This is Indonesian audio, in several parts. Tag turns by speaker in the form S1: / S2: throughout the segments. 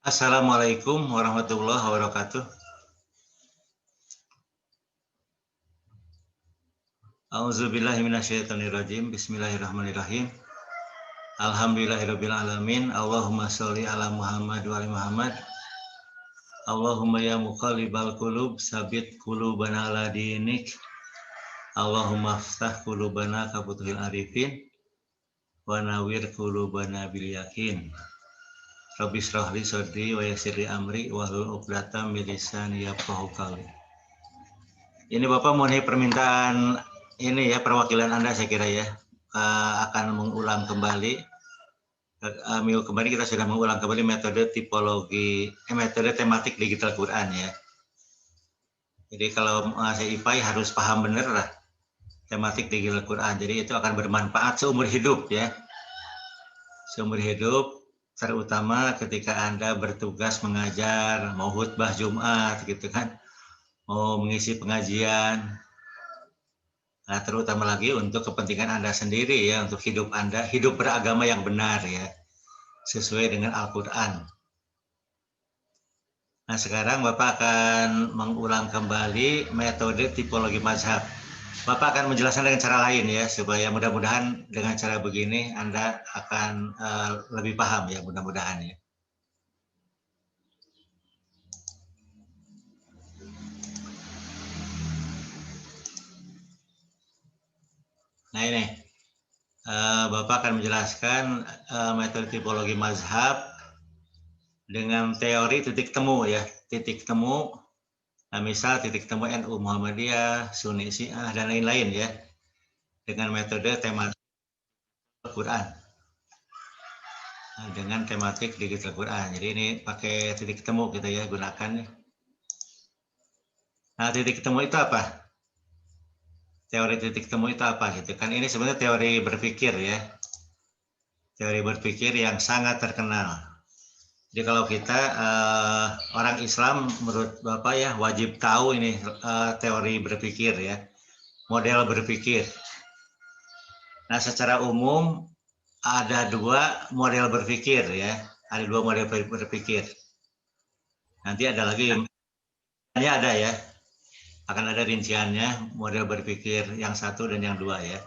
S1: Assalamualaikum warahmatullahi wabarakatuh. A'udzubillahi minasyaitonirrajim. Bismillahirrahmanirrahim. Alhamdulillahirabbil alamin. Allahumma sholli ala Muhammad wa ali Muhammad. Allahumma ya muqallibal qulub, sabit qulubana ala dinik. Allahumma ftah qulubana ka futuhil arifin wa nawwir qulubana bil yakin. Rabbi shrah li sadri wa yassir li amri wahlul 'uqdatam min lisani yafqahu qawli. Ini Bapak mau permintaan ini ya, perwakilan Anda saya kira ya, akan mengulang kembali. Minggu kemarin kita sudah mengulang kembali metode metode tematik digital Quran ya. Jadi kalau saya IPAI harus paham benar lah tematik digital Quran. Jadi itu akan bermanfaat seumur hidup ya. Seumur hidup, terutama ketika Anda bertugas mengajar, mau khutbah Jumat gitu kan, mau mengisi pengajian. Nah, terutama lagi untuk kepentingan Anda sendiri ya, untuk hidup Anda, hidup beragama yang benar ya, sesuai dengan Al-Quran. Nah, sekarang Bapak akan mengulang kembali metode tipologi mazhab. Bapak akan menjelaskan dengan cara lain ya, supaya mudah-mudahan dengan cara begini Anda akan lebih paham ya, mudah-mudahan ya. Nah ini, Bapak akan menjelaskan metode tipologi mazhab dengan teori titik temu ya, titik temu. Nah, misal titik temu NU Muhammadiyah, Sunni Syiah, dan lain-lain ya, dengan metode tematik Quran. Nah, dengan tematik digital Quran. Jadi ini pakai titik temu kita ya, gunakan nih. Nah, titik temu itu apa? Teori titik temu itu apa gitu kan? Ini sebenarnya teori berpikir ya. Teori berpikir yang sangat terkenal. Jadi kalau kita orang Islam menurut Bapak ya wajib tahu ini teori berpikir ya, model berpikir. Nah, secara umum ada dua model berpikir ya, ada dua model berpikir. Nanti ada lagi, ada ya, akan ada rinciannya model berpikir yang satu dan yang dua ya.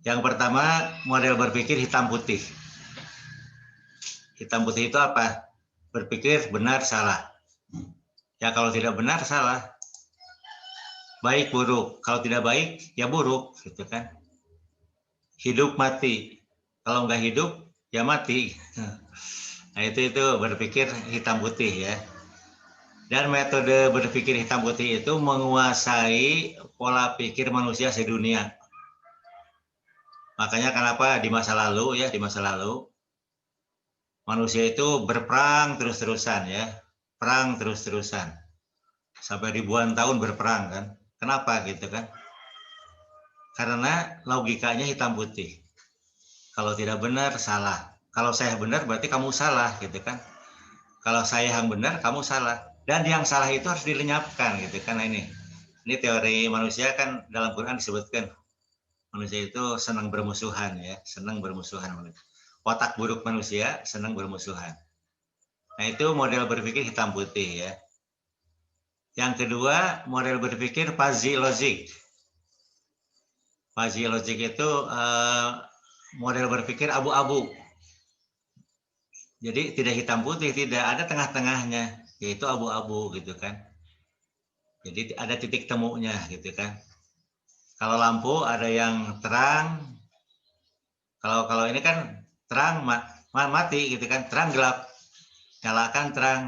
S1: Yang pertama model berpikir hitam putih. Hitam putih itu apa? Berpikir benar salah. Ya kalau tidak benar salah. Baik buruk. Kalau tidak baik ya buruk gitu kan. Hidup mati. Kalau nggak hidup ya mati. Nah itu berpikir hitam putih ya. Dan metode berpikir hitam putih itu menguasai pola pikir manusia sedunia. Makanya kenapa di masa lalu ya, di masa lalu manusia itu berperang terus-terusan ya. Perang terus-terusan. Sampai ribuan tahun berperang kan. Kenapa gitu kan? Karena logikanya hitam putih. Kalau tidak benar salah. Kalau saya benar berarti kamu salah gitu kan. Kalau saya yang benar kamu salah. Dan yang salah itu harus dilenyapkan gitu kan. Nah, ini teori manusia kan dalam Quran disebutkan manusia itu senang bermusuhan ya, senang bermusuhan. Watak buruk manusia senang bermusuhan. Nah itu model berpikir hitam putih ya. Yang kedua model berpikir fuzzy logic. Fuzzy logic itu model berpikir abu-abu. Jadi tidak hitam putih, tidak ada tengah-tengahnya, yaitu abu-abu gitu kan. Jadi ada titik temunya gitu kan. Kalau lampu ada yang terang, kalau ini kan terang mati gitu kan, terang gelap, nyalakan terang,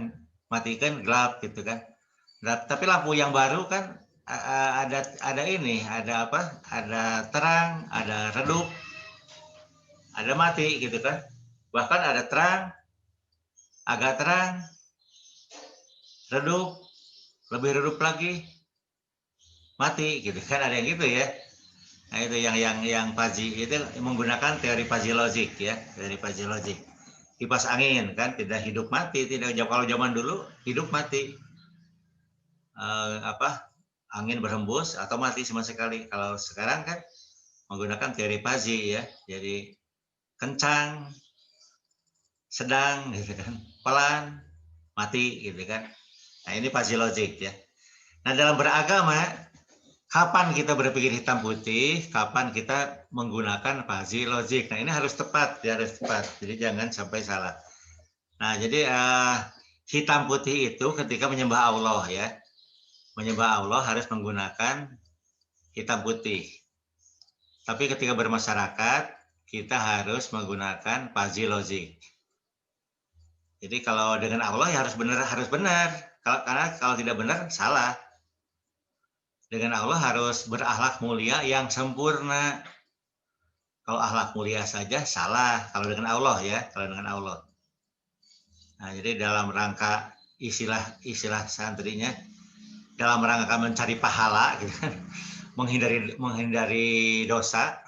S1: matikan gelap gitu kan. Tapi lampu yang baru kan ada ini, ada apa? Ada terang, ada redup, ada mati gitu kan. Bahkan ada terang, agak terang, redup, lebih redup lagi, mati gitu kan, ada yang gitu ya. Nah itu yang fuzzy itu menggunakan teori fuzzy logic ya, teori fuzzy logic. Kipas angin kan tidak hidup mati, tidak, kalau zaman dulu hidup mati, angin berhembus atau mati sama sekali. Kalau sekarang kan menggunakan teori fuzzy ya, jadi kencang, sedang gitu kan, pelan, mati gitu kan. Nah ini fuzzy logic ya. Nah dalam beragama, kapan kita berpikir hitam putih, kapan kita menggunakan fuzzy logic. Nah ini harus tepat ya, harus tepat. Jadi jangan sampai salah. Nah jadi hitam putih itu ketika menyembah Allah ya. Menyembah Allah harus menggunakan hitam putih. Tapi ketika bermasyarakat, kita harus menggunakan fuzzy logic. Jadi kalau dengan Allah ya harus benar, harus benar. Karena kalau tidak benar salah. Dengan Allah harus berakhlak mulia yang sempurna. Kalau akhlak mulia saja salah. Kalau dengan Allah ya, kalau dengan Allah. Nah, jadi dalam rangka istilah santrinya, dalam rangka mencari pahala, gitu kan, menghindari dosa.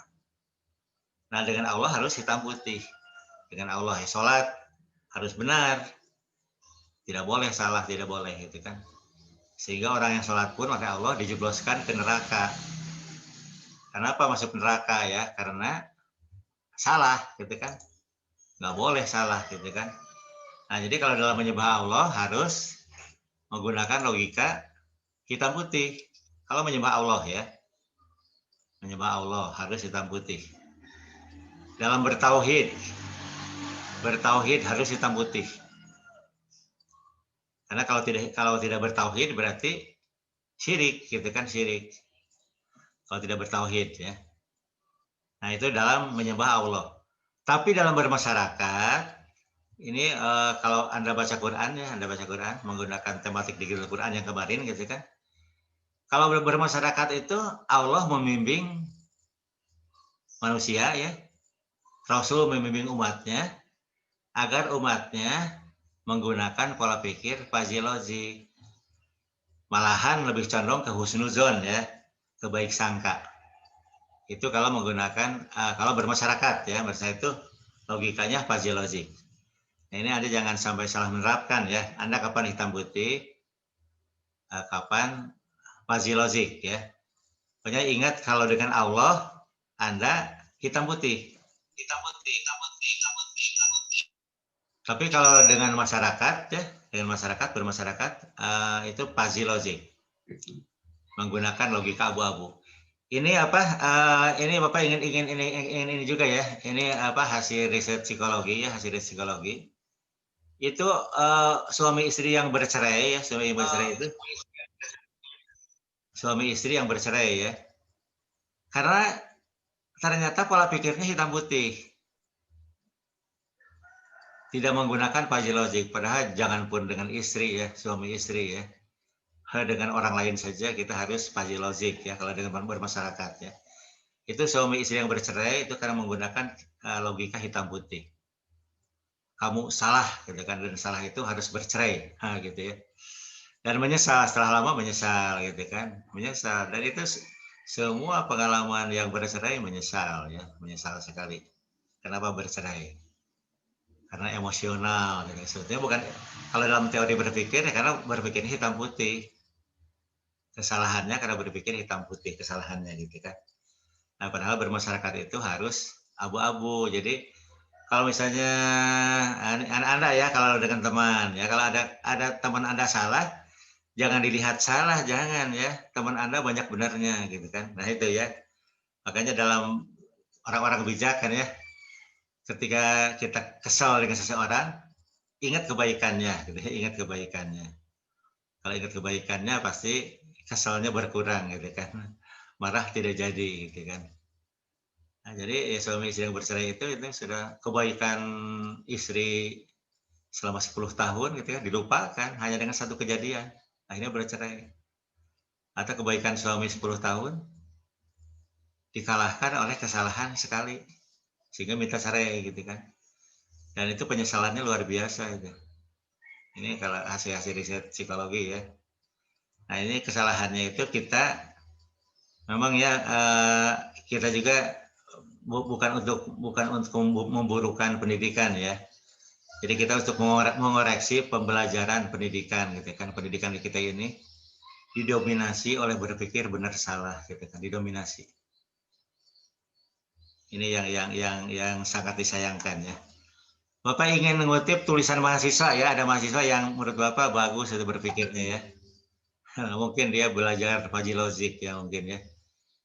S1: Nah, dengan Allah harus hitam putih. Dengan Allah ya, sholat harus benar, tidak boleh salah, tidak boleh, gitu kan. Sehingga orang yang sholat pun oleh Allah dijebloskan ke neraka. Kenapa masuk neraka ya? Karena salah, gitu kan. Nggak boleh salah, gitu kan. Nah, jadi kalau dalam menyembah Allah harus menggunakan logika hitam putih. Kalau menyembah Allah ya, menyembah Allah harus hitam putih. Dalam bertauhid harus hitam putih. Karena kalau tidak bertauhid berarti syirik, gitu kan, syirik. Kalau tidak bertauhid ya. Nah, itu dalam menyembah Allah. Tapi dalam bermasyarakat, ini kalau Anda baca Quran ya, Anda baca Quran menggunakan tematik di Quran yang kemarin gitu kan. Kalau bermasyarakat itu Allah membimbing manusia ya, Rasul membimbing umatnya agar umatnya menggunakan pola pikir fuzzy logic. Malahan lebih condong ke husnuzon ya, ke baik sangka. Itu kalau menggunakan kalau bermasyarakat ya, maksudnya itu logikanya fuzzy logic. Nah, ini Anda jangan sampai salah menerapkan ya. Anda kapan hitam putih, kapan fuzzy logic ya. Pokoknya ingat kalau dengan Allah Anda hitam putih. Hitam putih, hitam putih, hitam putih, hitam putih. Tapi kalau dengan masyarakat ya, dengan masyarakat bermasyarakat itu fuzzy logic. Menggunakan logika abu-abu. Ini apa? Ini Bapak ingin ini juga ya. Ini apa hasil riset psikologi ya, hasil riset psikologi. Itu suami istri yang bercerai ya, suami istri yang bercerai ya. Karena ternyata pola pikirnya hitam putih. Tidak menggunakan fuzzy logic, padahal jangan pun dengan istri ya, suami istri ya. Dengan orang lain saja kita harus fuzzy logic ya kalau dengan bermasyarakat ya. Itu suami istri yang bercerai itu karena menggunakan logika hitam putih. Kamu salah gitu kan, dan salah itu harus bercerai gitu ya. Dan menyesal, setelah lama menyesal gitu kan, menyesal. Dan itu semua pengalaman yang bercerai menyesal ya, menyesal sekali. Kenapa bercerai? Karena emosional. Gitu. Sebetulnya bukan, kalau dalam teori berpikir ya karena berpikirnya hitam putih. Kesalahannya karena berpikir hitam putih kesalahannya gitu kan. Nah padahal bermasyarakat itu harus abu-abu. Jadi kalau misalnya Anda ya kalau dengan teman ya, kalau ada teman Anda salah, jangan dilihat salah, jangan ya. Teman Anda banyak benarnya gitu kan. Nah itu ya. Makanya dalam orang-orang bijak kan ya, ketika kita kesal dengan seseorang, ingat kebaikannya, gitu ya, ingat kebaikannya. Kalau ingat kebaikannya pasti kesalnya berkurang gitu kan. Marah tidak jadi gitu kan. Nah, jadi ya, suami istri yang bercerai itu sudah kebaikan istri selama 10 tahun gitu ya, dilupakan hanya dengan satu kejadian. Akhirnya bercerai. Atau kebaikan suami 10 tahun dikalahkan oleh kesalahan sekali. Sehingga minta cerai gitu kan. Dan itu penyesalannya luar biasa itu. Ini kalau hasil-hasil riset psikologi ya. Nah ini kesalahannya itu kita memang ya kita juga bukan untuk memburukan pendidikan ya. Jadi kita untuk mengoreksi pembelajaran pendidikan gitu kan. Pendidikan kita ini didominasi oleh berpikir benar salah gitu kan, didominasi. Ini yang sangat disayangkan ya. Bapak ingin mengutip tulisan mahasiswa ya, ada mahasiswa yang menurut Bapak bagus itu berpikirnya ya. Mungkin dia belajar Fajri Logic ya mungkin ya.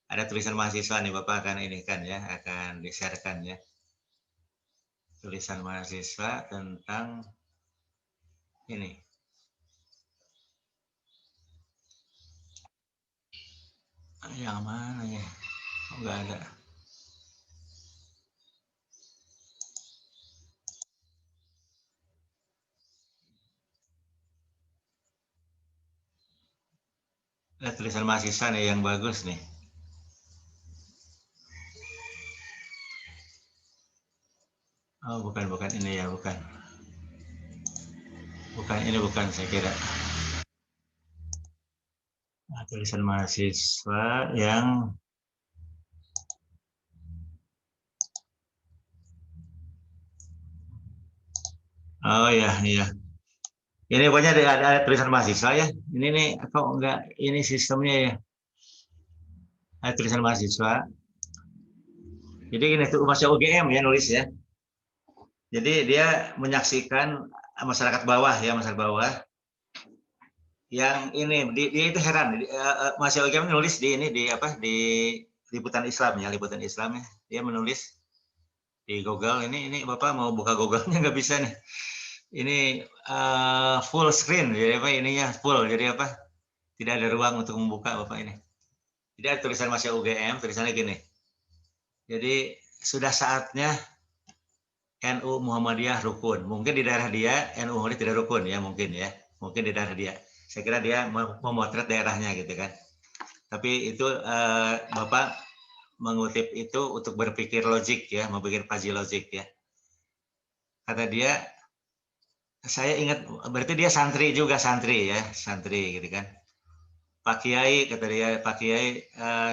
S1: Ada tulisan mahasiswa nih Bapak akan ini kan ya, akan di-share-kan ya. Tulisan mahasiswa tentang ini. Yang mana ya? Enggak ada. Ada tulisan mahasiswa nih yang bagus nih. Oh, bukan ini ya, bukan. Bukan ini bukan saya kira. Nah, tulisan mahasiswa yang oh ya, iya. Ini pokoknya ada tulisan mahasiswa ya. Ini nih kok enggak ini sistemnya ya. Ada tulisan mahasiswa. Jadi ini tuh masih UGM ya nulis ya. Jadi dia menyaksikan masyarakat bawah ya, masyarakat bawah yang ini dia itu heran masih UGM nulis di ini di apa di liputan Islam ya, liputan Islam ya. Dia menulis di Google ini Bapak mau buka Google-nya nggak bisa nih. Ini full screen jadi apa ininya full jadi apa tidak ada ruang untuk membuka Bapak ini. Jadi ada tulisan masih UGM, tulisannya gini. Jadi sudah saatnya NU Muhammadiyah rukun. Mungkin di daerah dia NU Muhammadiyah tidak rukun ya mungkin ya. Mungkin di daerah dia. Saya kira dia memotret daerahnya gitu kan. Tapi itu Bapak mengutip itu untuk berpikir logik ya, berpikir Fajri logik ya. Kata dia, saya ingat berarti dia santri juga santri ya, santri gitu kan. Pak Kiai kata dia, Pak Kiai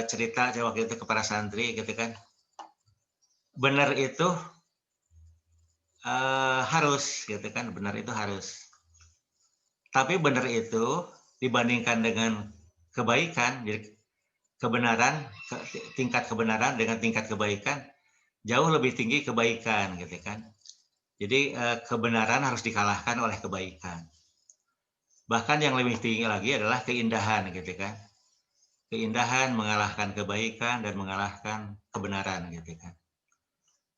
S1: cerita waktu itu kepada santri gitu kan. Benar itu harus gitu kan, benar itu harus. Tapi benar itu dibandingkan dengan kebaikan, jadi kebenaran, tingkat kebenaran dengan tingkat kebaikan jauh lebih tinggi kebaikan gitu kan. Jadi kebenaran harus dikalahkan oleh kebaikan. Bahkan yang lebih tinggi lagi adalah keindahan gitu kan. Keindahan mengalahkan kebaikan dan mengalahkan kebenaran gitu kan.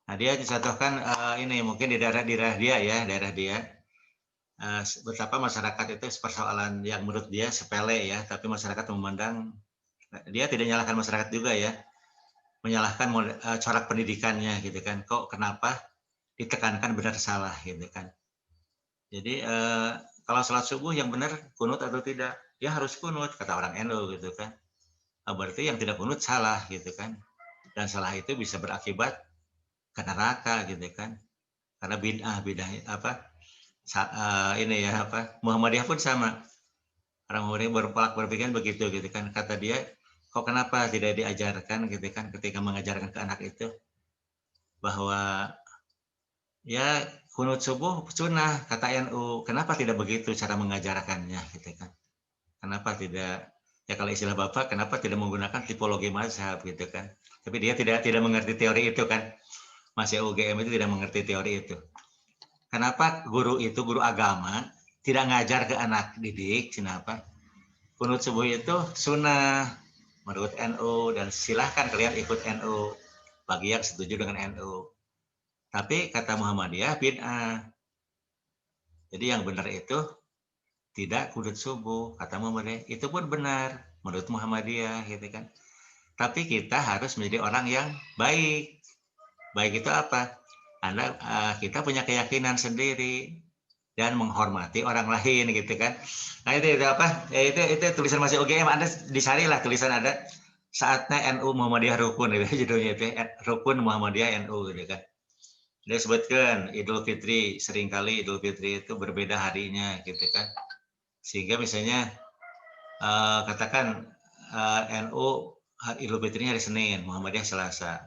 S1: Nah dia disatukan ini mungkin di daerah dia ya, daerah dia. Betapa masyarakat itu persoalan yang menurut dia sepele ya, tapi masyarakat memandang dia tidak menyalahkan masyarakat juga ya, menyalahkan corak pendidikannya gitu kan. Kok kenapa ditekankan benar salah gitu kan. Jadi kalau sholat subuh yang benar kunut atau tidak, ya harus kunut kata orang NU gitu kan. Berarti yang tidak kunut salah gitu kan. Dan salah itu bisa berakibat ke neraka gitu kan. Karena bid'ah apa ini ya apa Muhammadiyah pun sama. Orang Muhammadiyah berpikir begitu gitu kan. Kata dia, kok kenapa tidak diajarkan gitu kan ketika mengajarkan ke anak itu bahwa ya kunut subuh sunnah kata NU. Kenapa tidak begitu cara mengajarkannya gitu kan? Kenapa tidak ya kalau istilah Bapak kenapa tidak menggunakan tipologi mazhab gitu kan? Tapi dia tidak mengerti teori itu kan. Masih UGM itu tidak mengerti teori itu. Kenapa guru agama tidak ngajar ke anak didik? Kenapa? Kunut subuh itu sunnah menurut NU dan silahkan kalian ikut NU bagi yang setuju dengan NU. Tapi kata Muhammadiyah bid'ah. Jadi yang benar itu tidak kunut subuh kata Muhammadiyah. Itu pun benar menurut Muhammadiyah gitu kan. Tapi kita harus menjadi orang yang baik. Baik itu apa? Kita punya keyakinan sendiri dan menghormati orang lain gitu kan. Nah itu apa? Ya, itu tulisan masih UGM Anda disarilah tulisan ada saatnya NU Muhammadiyah rukun gitu judulnya itu rukun Muhammadiyah NU gitu kan. Dia sebutkan Idul Fitri seringkali Idul Fitri itu berbeda harinya gitu kan. Sehingga misalnya katakan NU Idul Fitrinya hari Senin, Muhammadiyah Selasa.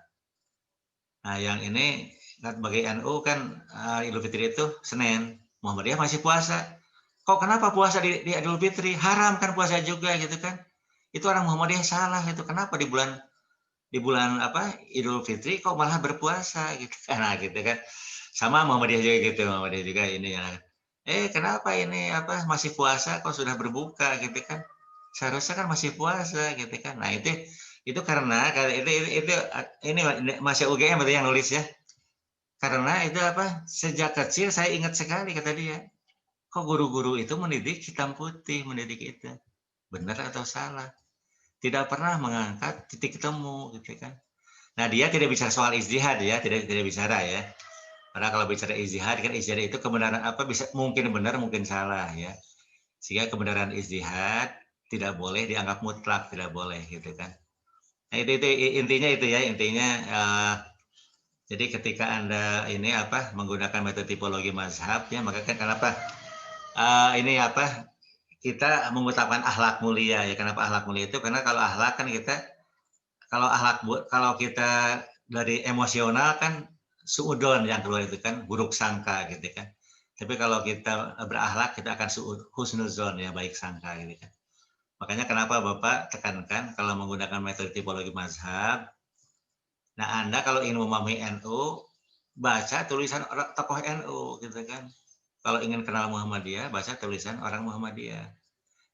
S1: Nah, yang ini bagi NU kan Idul Fitri itu Senin, Muhammadiyah masih puasa. Kok kenapa puasa di Idul Fitri? Haram kan puasa juga gitu kan? Itu orang Muhammadiyah salah itu. Kenapa di bulan apa Idul Fitri kok malah berpuasa gitu kan? Nah, gitu kan. Sama Muhammadiyah juga gitu, Muhammadiyah juga ini ya. Kenapa ini apa masih puasa kok sudah berbuka gitu kan? Seharusnya kan masih puasa gitu kan. Nah, itu karena itu ini Masya UGM berarti yang nulis ya. Karena itu apa? Sejak kecil saya ingat sekali kata dia. Kok guru-guru itu mendidik hitam putih, mendidik itu. Benar atau salah? Tidak pernah mengangkat titik temu gitu kan. Nah, dia tidak bicara soal ijtihad ya, tidak bicara ya. Karena kalau bicara ijtihad kan ijtihad itu kebenaran apa bisa mungkin benar mungkin salah ya. Sehingga kebenaran ijtihad tidak boleh dianggap mutlak, tidak boleh gitu kan. Nah, itu intinya itu ya, intinya jadi ketika Anda ini apa menggunakan metode tipologi mazhab ya, maka kan kenapa ini apa kita mengutamakan akhlak mulia ya. Kenapa akhlak mulia itu? Karena kalau akhlak kan kita kalau kita dari emosional kan suudon yang keluar itu kan buruk sangka gitu kan. Tapi kalau kita berakhlak kita akan husnuzon ya baik sangka gitu kan. Makanya kenapa Bapak tekankan kalau menggunakan metode tipologi mazhab. Nah, Anda kalau ingin memahami NU baca tulisan tokoh NU gitu kan. Kalau ingin kenal Muhammadiyah baca tulisan orang Muhammadiyah.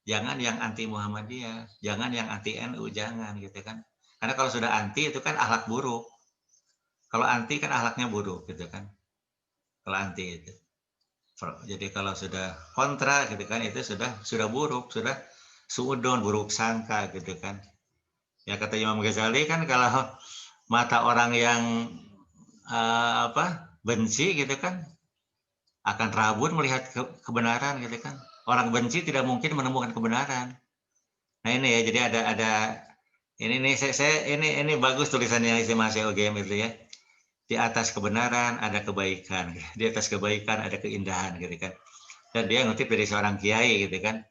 S1: Jangan yang anti Muhammadiyah, jangan yang anti NU, jangan gitu kan. Karena kalau sudah anti itu kan akhlak buruk. Kalau anti kan akhlaknya buruk gitu kan. Kalau anti itu. Jadi kalau sudah kontra gitu kan itu sudah buruk, sudah suudon, buruk sangka gitu kan. Ya kata Imam Ghazali kan kalau mata orang yang benci gitu kan akan rabun melihat kebenaran gitu kan. Orang benci tidak mungkin menemukan kebenaran. Nah ini ya, jadi ada ini nih ini bagus tulisannya isi Mas UGM itu ya. Di atas kebenaran ada kebaikan, di atas kebaikan ada keindahan gitu kan. Dan dia ngutip dari seorang kiai gitu kan.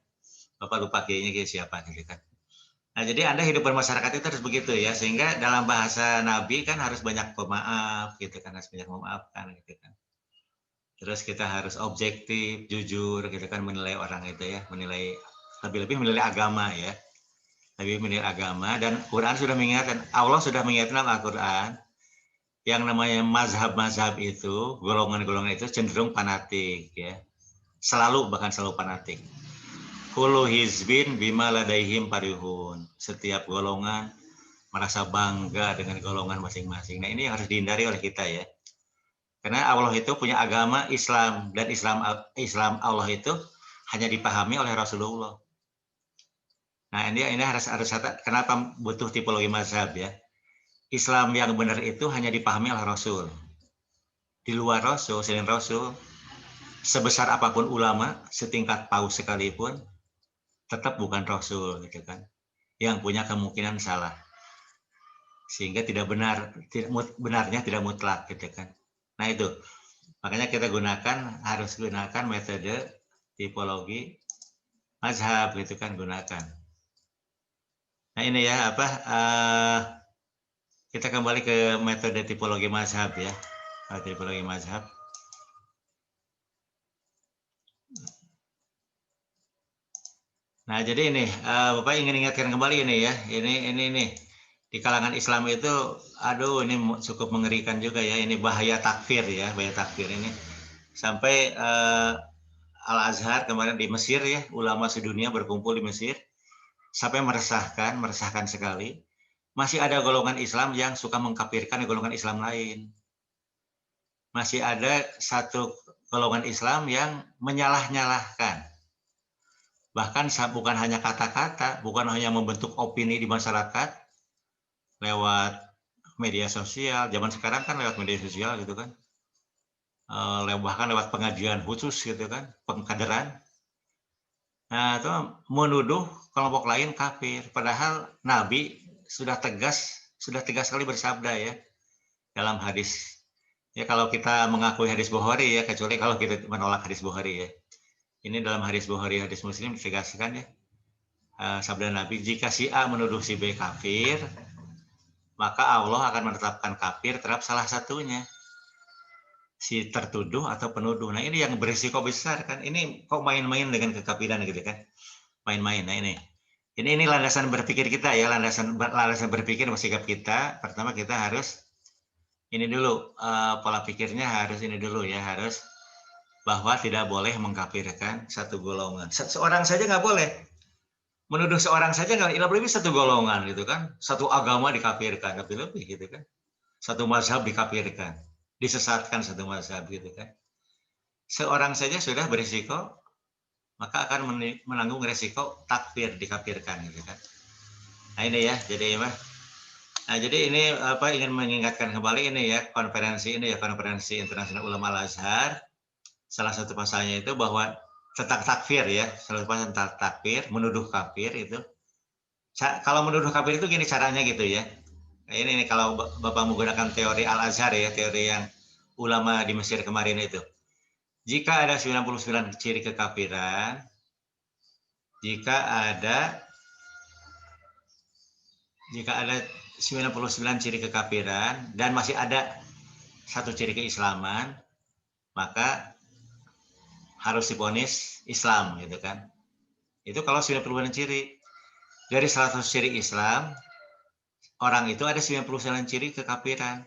S1: Bapak lupa kiainya kiai siapa gitu kan. Nah, jadi Anda hidup bermasyarakat itu harus begitu ya, sehingga dalam bahasa Nabi kan harus banyak pemaaf gitu kan, harus banyak memaafkan gitu kan. Terus kita harus objektif, jujur gitu kan menilai orang itu ya, menilai lebih-lebih menilai agama ya. Lebih menilai agama dan Quran sudah mengingatkan, Allah sudah mengingatkan dalam Al-Quran yang namanya mazhab-mazhab itu, golongan-golongan itu cenderung fanatik ya. Bahkan selalu fanatik. Kullu hizbin bima ladaihim parihun. Setiap golongan merasa bangga dengan golongan masing-masing. Nah, ini yang harus dihindari oleh kita ya. Karena Allah itu punya agama Islam dan Islam Allah itu hanya dipahami oleh Rasulullah. Nah, ini harus kenapa butuh tipologi mazhab ya. Islam yang benar itu hanya dipahami oleh Rasul. Di luar Rasul, selain Rasul, sebesar apapun ulama, setingkat paus sekalipun, tetap bukan Rasul gitu kan. Yang punya kemungkinan salah. Sehingga benarnya tidak mutlak gitu kan. Nah itu, makanya kita harus gunakan metode tipologi mazhab gitu kan, gunakan. Nah ini ya kita kembali ke metode tipologi mazhab ya, tipologi mazhab. Nah jadi ini, Bapak ingin ingatkan kembali ini ya, ini di kalangan Islam itu, aduh ini cukup mengerikan juga ya, ini bahaya takfir ya, bahaya takfir ini. Sampai Al-Azhar kemarin di Mesir ya, ulama sedunia berkumpul di Mesir, sampai meresahkan sekali. Masih ada golongan Islam yang suka mengkafirkan golongan Islam lain. Masih ada satu golongan Islam yang menyalah-nyalahkan. Bahkan bukan hanya kata-kata, bukan hanya membentuk opini di masyarakat lewat media sosial. Zaman sekarang kan lewat media sosial gitu kan. Bahkan lewat pengajian khusus gitu kan, pengkaderan. Nah, itu menuduh kelompok lain kafir. Padahal Nabi sudah tegas sekali bersabda ya dalam hadis. Ya kalau kita mengakui hadis Bukhari ya, kecuali kalau kita menolak hadis Bukhari ya. Ini dalam hadis Bukhari, hadis Muslim ditegaskan ya. Sabda Nabi, jika si A menuduh si B kafir, maka Allah akan menetapkan kafir terhadap salah satunya. Si tertuduh atau penuduh. Nah ini yang berisiko besar kan. Ini kok main-main dengan kekafiran gitu kan. Main-main. Nah ini landasan berpikir kita ya, landasan berpikir sikap kita. Pertama kita harus ini dulu pola pikirnya harus ini dulu ya, harus bahwa tidak boleh mengkafirkan satu golongan. Seorang saja nggak boleh. Menuduh seorang saja nggak, lebih satu golongan gitu kan. Satu agama dikafirkan, lebih gitu kan. Satu mazhab dikafirkan, disesatkan satu mazhab gitu kan. Seorang saja sudah berisiko, maka akan menanggung resiko takfir, dikafirkan gitu kan. Nah ini ya, jadi mah. Nah, jadi ini ingin mengingatkan kembali ini ya, konferensi Internasional Ulama Al-Azhar. Salah satu pasalnya itu bahwa tentang takfir ya, salah satu pasal tentang takfir, menuduh kafir itu. Kalau menuduh kafir itu gini caranya gitu ya. Nah, ini kalau Bapak menggunakan teori Al-Azhar ya, teori yang ulama di Mesir kemarin itu. Jika ada 99 ciri kekafiran, jika ada 99 ciri kekafiran dan masih ada satu ciri keislaman, maka harus divonis Islam gitu kan. Itu kalau 99 ciri. Dari 100 ciri Islam, orang itu ada 99 ciri kekafiran.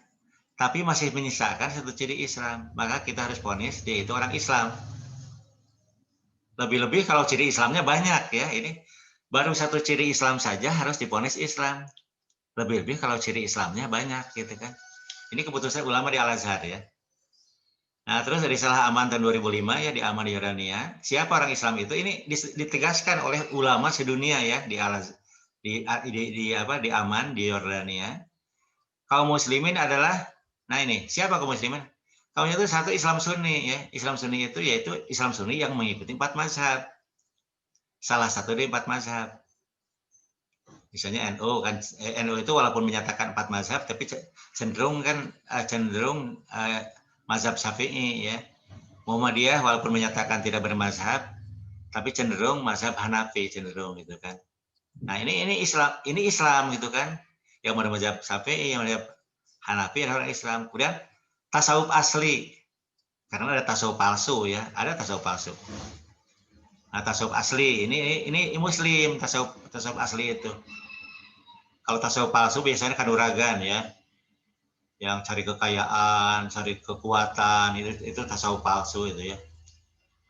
S1: Tapi masih menyisakan satu ciri Islam. Maka kita harus vonis dia itu orang Islam. Lebih-lebih kalau ciri Islamnya banyak ya. Ini baru satu ciri Islam saja harus divonis Islam. Lebih-lebih kalau ciri Islamnya banyak gitu kan. Ini keputusan ulama di Al-Azhar ya. Nah, terus dari Salah Aman tahun 2005 ya di Aman di Yordania, siapa orang Islam itu? Ini ditegaskan oleh ulama sedunia ya di Al-Azhar, di Aman di Yordania. Kaum muslimin adalah, nah ini siapa kaum muslimin? Kaumnya itu satu Islam Sunni ya. Islam Sunni itu yaitu Islam Sunni yang mengikuti 4 mazhab. Salah satu dari 4 mazhab. Misalnya NU kan, NU itu walaupun menyatakan 4 mazhab tapi cenderung mazhab Syafi'i ya. Muhammadiyah walaupun menyatakan tidak bermazhab tapi cenderung mazhab Hanafi cenderung gitu kan. Nah, ini Islam gitu kan. Yang mazhab Syafi'i, yang mazhab Hanafi adalah orang Islam. Kemudian tasawuf asli. Karena ada tasawuf palsu ya, ada tasawuf palsu. Nah, tasawuf asli ini muslim, tasawuf asli itu. Kalau tasawuf palsu biasanya kanuragan ya. Yang cari kekayaan, cari kekuatan, itu tasawuf palsu itu ya.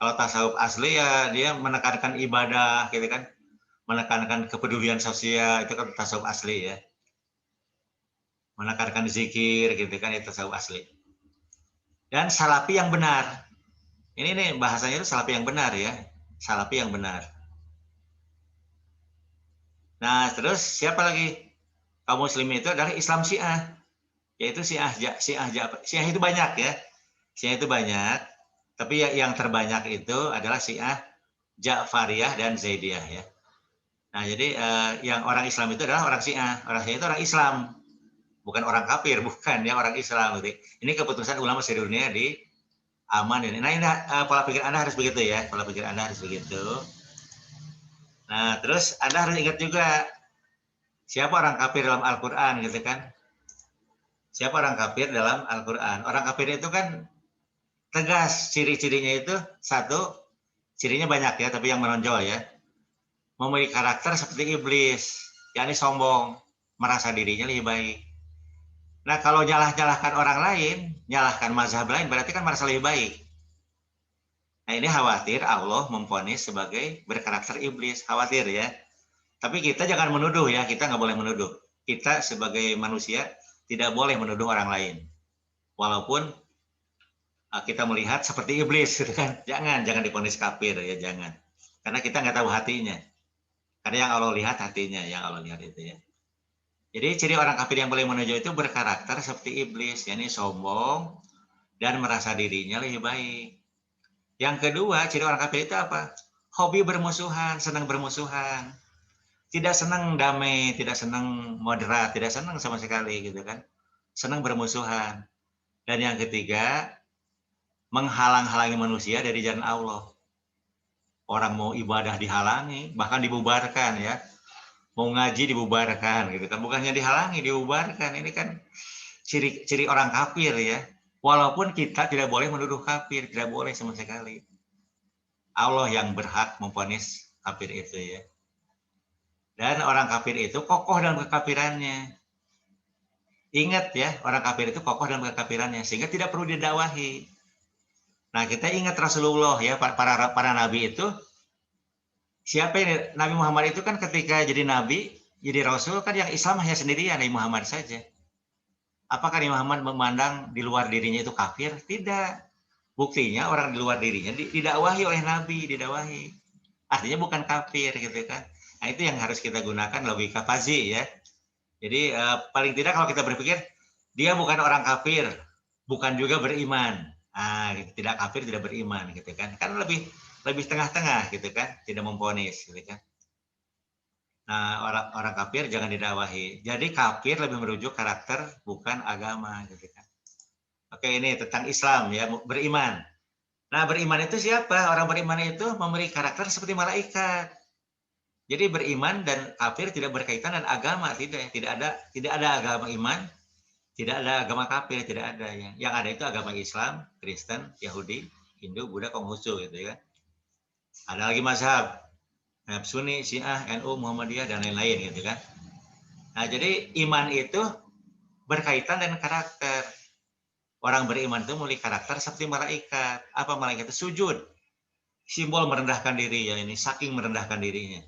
S1: Kalau tasawuf asli ya dia menekankan ibadah gitu kan. Menekankan kepedulian sosial, itu kan tasawuf asli ya. Menekankan zikir gitu kan, itu tasawuf asli. Dan salafi yang benar. Ini nih bahasanya itu salafi yang benar ya. Salafi yang benar. Nah, terus siapa lagi? Kaum muslimin itu adalah Islam Syiah. Yaitu Syiah itu banyak ya. Syiah itu banyak, tapi yang terbanyak itu adalah Syiah Ja'fariyah dan Zaidiyah ya. Nah, jadi yang orang Islam itu adalah orang Syiah. Orang Syiah itu orang Islam. Bukan orang kafir, bukan ya, orang Islam. Ini keputusan ulama sedunia di Aman ini. Nah, ini pola pikir Anda harus begitu ya, pola pikir Anda harus begitu. Nah, terus Anda harus ingat juga siapa orang kafir dalam Al-Quran gitu kan. Siapa orang kafir dalam Al-Quran. Orang kafir itu kan tegas, ciri-cirinya itu satu, cirinya banyak ya, tapi yang menonjol ya. Memiliki karakter seperti iblis, yakni sombong, merasa dirinya lebih baik. Nah, kalau nyalahkan orang lain, nyalahkan mazhab lain, berarti kan merasa lebih baik. Nah, ini khawatir Allah memvonis sebagai berkarakter iblis. Khawatir ya. Tapi kita jangan menuduh ya, kita nggak boleh menuduh. Kita sebagai manusia tidak boleh menuduh orang lain. Walaupun kita melihat seperti iblis, gitu kan. Jangan divonis kafir ya, jangan. Karena kita nggak tahu hatinya. Karena yang Allah lihat hatinya, yang Allah lihat itu ya. Jadi ciri orang kafir yang boleh menuju itu berkarakter seperti iblis, yakni sombong dan merasa dirinya lebih baik. Yang kedua, ciri orang kafir itu apa? Hobi bermusuhan, senang bermusuhan. Tidak senang damai, tidak senang moderat, tidak senang sama sekali gitu kan. Senang bermusuhan. Dan yang ketiga, menghalang-halangi manusia dari jalan Allah. Orang mau ibadah dihalangi, bahkan dibubarkan ya. Mau ngaji dibubarkan gitu kan, bukannya dihalangi, dibubarkan. Ini kan ciri orang kafir ya. Walaupun kita tidak boleh menuduh kafir, tidak boleh sama sekali. Allah yang berhak memvonis kafir itu ya. Dan orang kafir itu kokoh dalam kekafirannya. Ingat ya, orang kafir itu kokoh dalam kekafirannya sehingga tidak perlu didakwahi. Nah, kita ingat Rasulullah ya, para nabi itu siapa ini? Nabi Muhammad itu kan ketika jadi nabi, jadi rasul kan yang Islam hanya sendirian Nabi Muhammad saja. Apakah Nabi Muhammad memandang di luar dirinya itu kafir? Tidak. Buktinya orang di luar dirinya didakwahi oleh Nabi, didakwahi. Artinya bukan kafir gitu kan. Nah, itu yang harus kita gunakan logika fazi ya. Jadi paling tidak kalau kita berpikir dia bukan orang kafir, bukan juga beriman. Ah, tidak kafir, tidak beriman gitu kan. Kan lebih tengah-tengah gitu kan, tidak memponis gitu kan. Nah, orang kafir jangan didakwahi. Jadi kafir lebih merujuk karakter bukan agama gitu kan. Oke, ini tentang Islam ya, beriman. Nah, beriman itu siapa? Orang beriman itu memberi karakter seperti malaikat. Jadi beriman dan kafir tidak berkaitan dengan agama, tidak ada agama iman, tidak ada agama kafir, tidak ada ya. Yang ada itu agama Islam, Kristen, Yahudi, Hindu, Buddha, Konghucu gitu ya. Ada lagi mazhab Sunni, Syiah, NU, Muhammadiyah dan lain-lain gitu kan. Nah, jadi iman itu berkaitan dengan karakter. Orang beriman itu memiliki karakter seperti malaikat. Apa malaikat itu? Sujud. Simbol merendahkan diri ya ini, saking merendahkan dirinya.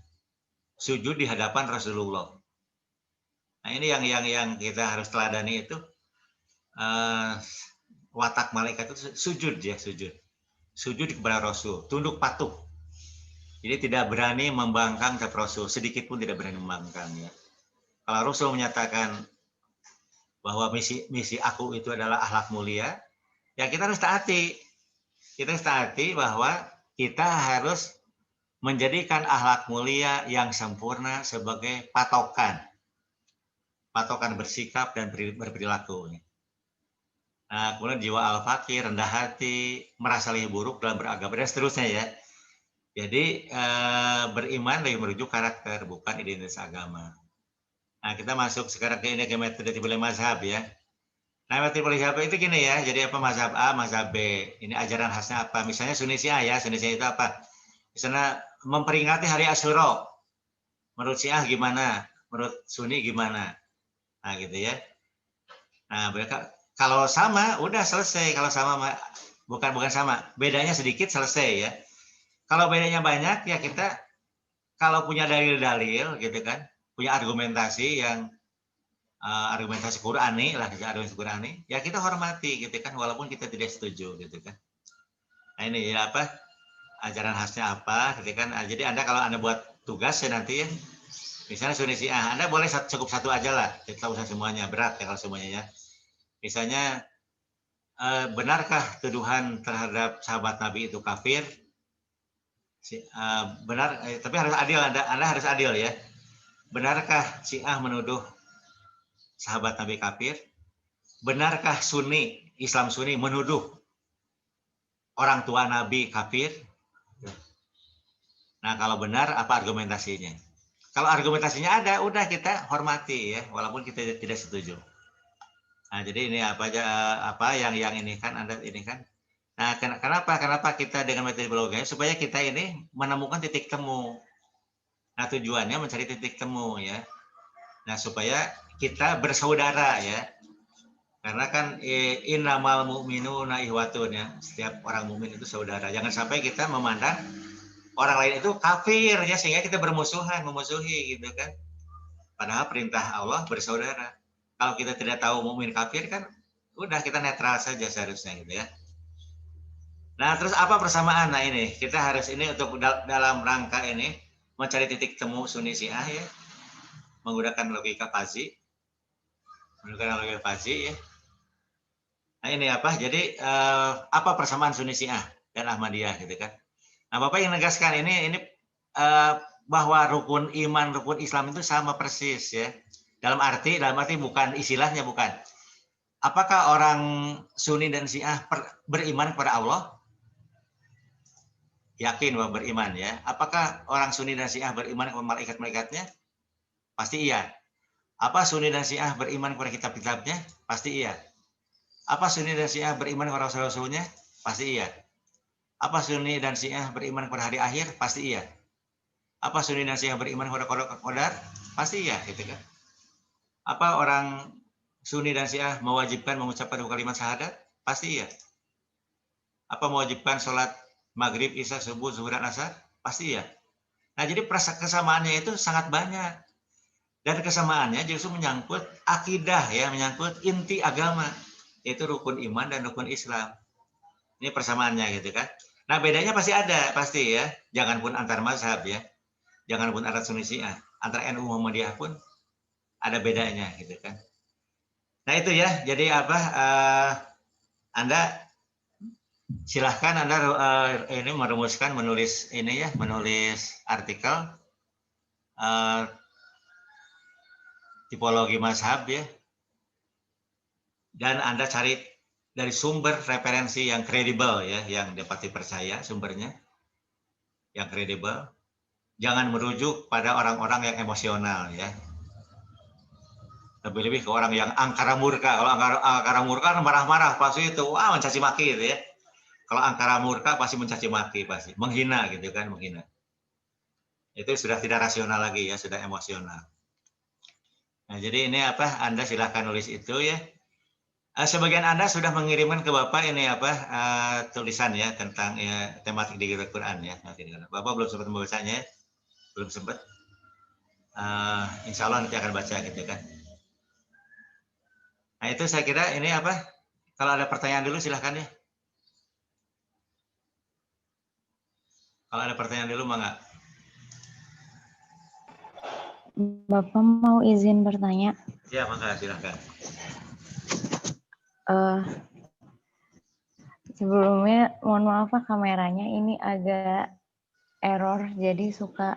S1: Sujud di hadapan Rasulullah. Nah, ini yang kita harus teladani itu watak malaikat itu sujud ya, sujud. Sujud kepada Rasul, tunduk patuh. Jadi tidak berani membangkang ke Rasul, sedikit pun tidak berani membangkang ya. Kalau Rasul menyatakan bahwa misi aku itu adalah akhlak mulia, ya kita harus taati. Kita harus taati bahwa kita harus menjadikan akhlak mulia yang sempurna sebagai patokan bersikap dan berperilaku. Nah, kemudian jiwa al-fakir, rendah hati, merasa lebih buruk dalam beragama dan seterusnya ya. Jadi beriman lebih merujuk karakter bukan identitas agama. Nah, kita masuk sekarang ke metode tipe mazhab ya. Nah, metode mazhab itu gini ya. Jadi apa mazhab A, mazhab B. Ini ajaran khasnya apa? Misalnya Sunni Syiah ya. Sunni Syiah itu apa? Misalnya memperingati hari Asyura. Menurut Syiah gimana? Menurut Sunni gimana? Nah, gitu ya. Nah, mereka kalau sama udah selesai. Kalau sama bukan sama. Bedanya sedikit selesai ya. Kalau bedanya banyak ya kita kalau punya dalil-dalil gitu kan, punya argumentasi yang argumentasi Qur'ani lah, argumentasi Qur'ani, ya kita hormati gitu kan, walaupun kita tidak setuju gitu kan. Nah ini ya apa, ajaran khasnya apa gitu kan. Nah, jadi Anda kalau Anda buat tugas ya nanti ya, misalnya Sunni Syiah, Anda boleh cukup satu aja lah, kita usah semuanya, berat ya kalau semuanya ya. Misalnya, benarkah tuduhan terhadap sahabat Nabi itu kafir? Benar, tapi harus adil, Anda harus adil ya. Benarkah Syiah menuduh sahabat Nabi kafir? Benarkah Sunni, Islam Sunni menuduh orang tua Nabi kafir? Nah, kalau benar apa argumentasinya? Kalau argumentasinya ada, udah kita hormati ya, walaupun kita tidak setuju. Nah, jadi ini apa yang ini kan Anda ini kan. Nah, kenapa kita dengan metodologinya supaya kita ini menemukan titik temu. Nah, tujuannya mencari titik temu ya. Nah, supaya kita bersaudara ya. Karena kan innamal mu'minuna ihwatun ya. Setiap orang mukmin itu saudara. Jangan sampai kita memandang orang lain itu kafir ya sehingga kita memusuhi gitu kan. Padahal perintah Allah bersaudara. Kalau kita tidak tahu mukmin kafir kan udah kita netral saja seharusnya gitu ya. Nah, terus apa persamaan? Nah, ini kita harus ini untuk dalam rangka ini mencari titik temu Sunni Syiah ya. Menggunakan logika fazi. Ya. Nah, ini apa? Jadi apa persamaan Sunni Syiah dan Ahmadiyah gitu kan. Nah, Bapak yang menegaskan ini bahwa rukun iman, rukun Islam itu sama persis ya. Dalam arti bukan istilahnya bukan. Apakah orang Sunni dan Syiah beriman kepada Allah? Yakin bahwa beriman ya. Apakah orang Sunni dan Syiah beriman kepada malaikat-malaikatnya? Pasti iya. Apa Sunni dan Syiah beriman kepada kitab-kitabnya? Pasti iya. Apa Sunni dan Syiah beriman kepada rasul-rasulnya? Pasti iya. Apa Sunni dan Syiah beriman kepada hari akhir? Pasti iya. Apa Sunni dan Syiah beriman kepada qadar? Pasti iya, gitu kan. Apa orang Sunni dan Syiah mewajibkan mengucapkan dua kalimat syahadat? Pasti ya. Apa mewajibkan sholat maghrib, isya, subuh, zuhur, dan asar? Pasti ya. Nah, jadi kesamaannya itu sangat banyak. Dan kesamaannya justru menyangkut akidah ya, menyangkut inti agama, yaitu rukun iman dan rukun Islam. Ini persamaannya gitu kan. Nah, bedanya pasti ada, pasti ya. Jangan pun antar mazhab ya. Jangan pun antar Sunni Syiah. Antara NU Muhammadiyah pun ada bedanya gitu kan. Nah, itu ya. Jadi apa Anda silahkan Anda ini merumuskan, menulis ini ya, menulis artikel tipologi mazhab ya. Dan Anda cari dari sumber referensi yang kredibel ya, yang dapat dipercaya sumbernya, yang kredibel. Jangan merujuk pada orang-orang yang emosional ya. Lebih-lebih ke orang yang angkara murka. Kalau angkara murka marah-marah pasti itu wah mencaci maki gitu ya. Kalau angkara murka pasti mencaci maki, pasti menghina gitu kan, menghina. Itu sudah tidak rasional lagi ya, sudah emosional. Nah, jadi ini apa? Anda silahkan nulis itu ya. Sebagian Anda sudah mengirimkan ke Bapak ini apa tulisan ya tentang ya, tematik di Al-Quran ya. Bapak belum sempat membacanya, belum sempat. Insya Allah nanti akan baca gitu kan. Nah itu saya kira ini apa? Kalau ada pertanyaan dulu silahkan ya. Kalau ada pertanyaan dulu mangga.
S2: Bapak mau izin bertanya?
S1: Ya mangga silahkan.
S2: Sebelumnya mohon maaf Pak, kameranya ini agak error, jadi suka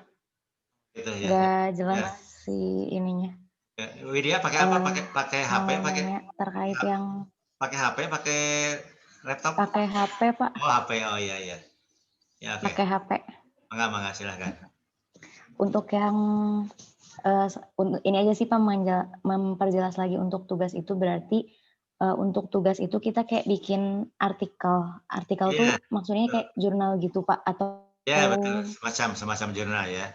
S1: Gitu ya.
S2: nggak jelas
S1: Ya.
S2: si ininya.
S1: Ya. Widya pakai apa? Pakai HP?
S2: Mau nanya terkait yang
S1: pakai HP? Pakai laptop?
S2: pakai HP Pak.
S1: Oh HP. Oh iya iya. Ya oke.
S2: Pakai HP.
S1: Mangga silahkan.
S2: Untuk yang ini aja sih Pak, memperjelas lagi untuk tugas itu berarti untuk tugas itu kita kayak bikin artikel tuh maksudnya kayak jurnal gitu Pak, atau
S1: ya betul, semacam jurnal ya,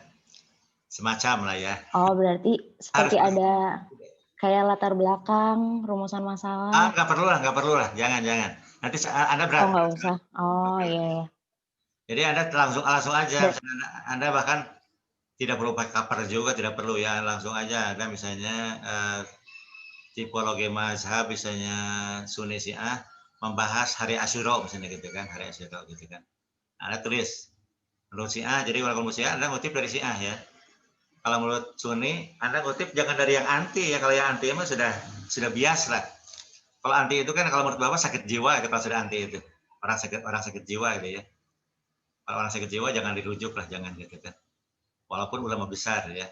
S1: semacam lah ya.
S2: Oh berarti seperti ada kayak latar belakang, rumusan masalah.
S1: Nggak perlu lah, jangan. Nanti Anda
S2: Oh
S1: berat.
S2: nggak usah. Oh iya.
S1: Jadi Anda langsung aja, misalnya Anda bahkan tidak perlu pakai cover juga, tidak perlu ya, langsung aja Anda misalnya tipologi mazhab, misalnya Sunni Syiah membahas hari Asyura misalnya gitu kan, hari Asyura gitu kan. Anda tulis menurut Syiah, jadi kalau menurut Syiah Anda ngutip dari Syiah ya. Kalau menurut Sunni, Anda kutip jangan dari yang anti ya. Kalau yang anti emang sudah bias lah. Kalau anti itu kan kalau menurut Bapak sakit jiwa ya, kalau sudah anti itu. Orang sakit jiwa gitu ya. Kalau orang sakit jiwa jangan dirujuk lah, jangan gitu kan. Walaupun ulama besar ya.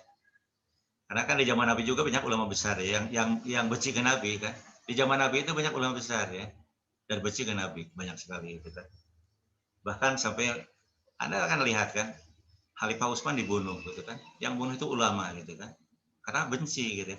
S1: Karena kan di zaman Nabi juga banyak ulama besar ya, yang benci ke Nabi kan. Di zaman Nabi itu banyak ulama besar ya. Dan benci ke Nabi banyak sekali gitu kan. Bahkan sampai Anda akan lihat kan, Khalifah Utsman dibunuh gitu kan. Yang bunuh itu ulama gitu kan. Karena benci gitu kan.